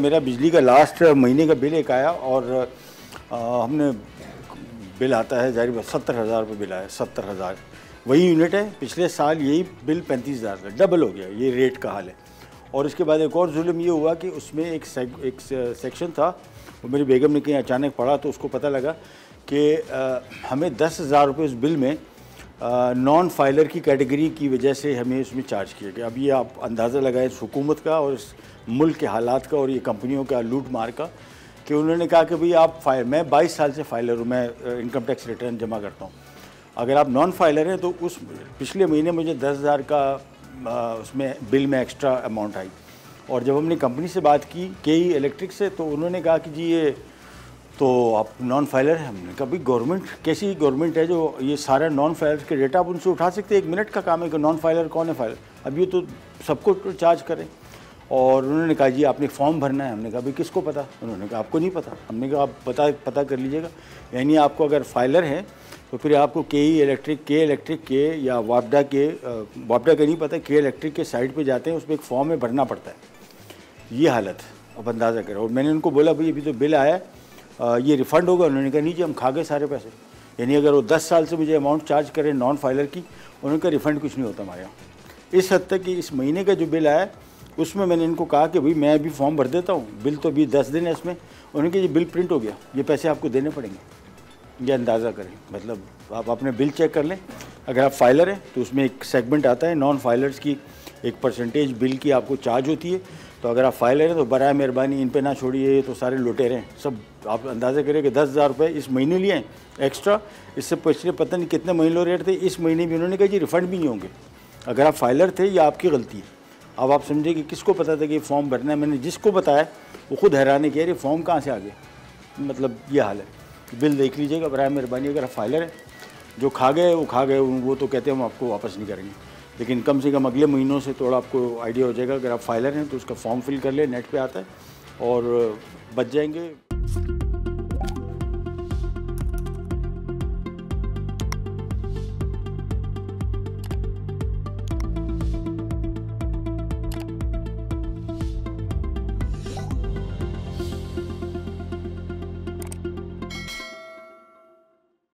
मेरा बिजली का लास्ट महीने का बिल एक आया और हमने बिल आता है जारी 70,000 रुपये बिल आया। 70,000 वही यूनिट है, पिछले साल यही बिल 35,000 था, डबल हो गया। ये रेट का हाल है। और इसके बाद एक और जुल्म ये हुआ कि उसमें एक सेक्शन था, वो मेरी बेगम ने कहीं अचानक पढ़ा तो उसको पता लगा कि हमें 10,000 रुपये उस बिल में नॉन फाइलर की कैटेगरी की वजह से हमें उसमें चार्ज किया गया। अब ये आप अंदाज़ा लगाएं इस हुकूमत का और इस मुल्क के हालात का और ये कंपनियों का लूट मार का, कि उन्होंने कहा कि भाई आप मैं 22 साल से फाइलर हूँ, मैं इनकम टैक्स रिटर्न जमा करता हूँ। अगर आप नॉन फाइलर हैं तो उस पिछले महीने मुझे 10,000 का उसमें बिल में एक्स्ट्रा अमाउंट आई। और जब हमने कंपनी से बात की KE इलेक्ट्रिक से, तो उन्होंने कहा कि जी ये तो आप नॉन फाइलर हैं। हमने कहा भाई गवर्नमेंट कैसी गवर्नमेंट है जो ये सारा नॉन फाइलर के डेटा आप उनसे उठा सकते हैं? 1 मिनट का काम है कि नॉन फाइलर कौन है फाइलर, अब ये तो सबको चार्ज करें। और उन्होंने कहा जी आपने फॉर्म भरना है। हमने कहा भाई किसको पता? उन्होंने कहा आपको नहीं पता। हमने कहा आप पता कर लीजिएगा। यानी आपको अगर फाइलर है तो फिर आपको KE इलेक्ट्रिक के या वापडा का नहीं पता, KE इलेक्ट्रिक के साइट पे जाते हैं, उसमें एक फॉर्म में भरना पड़ता है। ये हालत है, अब अंदाज़ा करें। और मैंने उनको बोला भाई अभी तो बिल आया, ये रिफ़ंड होगा? उन्होंने कहा नहीं जी हम खा गए सारे पैसे। यानी अगर वो 10 साल से मुझे अमाउंट चार्ज करें नॉन फाइलर की, उन्होंने कहा रिफ़ंड कुछ नहीं होता हमारे यहाँ। इस हद तक कि इस महीने का जो बिल आया उसमें मैंने इनको कहा कि भाई मैं अभी फॉर्म भर देता हूँ, बिल तो अभी 10 दिन है इसमें। उन्होंने कहा ये बिल प्रिंट हो गया, ये पैसे आपको देने पड़ेंगे। ये अंदाज़ा करें, मतलब आप अपने बिल चेक कर लें। अगर आप फाइलर हैं तो उसमें एक सेगमेंट आता है, नॉन फाइलर्स की एक परसेंटेज बिल की आपको चार्ज होती है। तो अगर आप फाइलर हैं तो बराए मेहरबानी इन पे ना छोड़िए, ये तो सारे लुटेरे हैं सब। आप अंदाज़ा करें कि 10,000 रुपये इस महीने लिए हैं एक्स्ट्रा, इससे पिछले पता नहीं कितने महीनों रेट थे, इस महीने भी उन्होंने कहा जी रिफ़ंड भी नहीं होंगे। अगर आप फाइलर थे या आपकी गलती है। अब आप समझे कि किसको पता था कि फॉर्म भरना है? मैंने जिसको बताया वो खुद हैरान है कि यार ये फॉर्म कहाँ से आ गया। मतलब ये हाल है। बिल देख लीजिएगा बराए मेहरबानी। अगर आप फाइलर हैं, जो खा गए वो खा गए, वो तो कहते हैं हम आपको वापस नहीं करेंगे, लेकिन कम से कम अगले महीनों से थोड़ा आपको आइडिया हो जाएगा। अगर आप फाइलर हैं तो उसका फॉर्म फिल कर ले, नेट पे आता है और बच जाएंगे।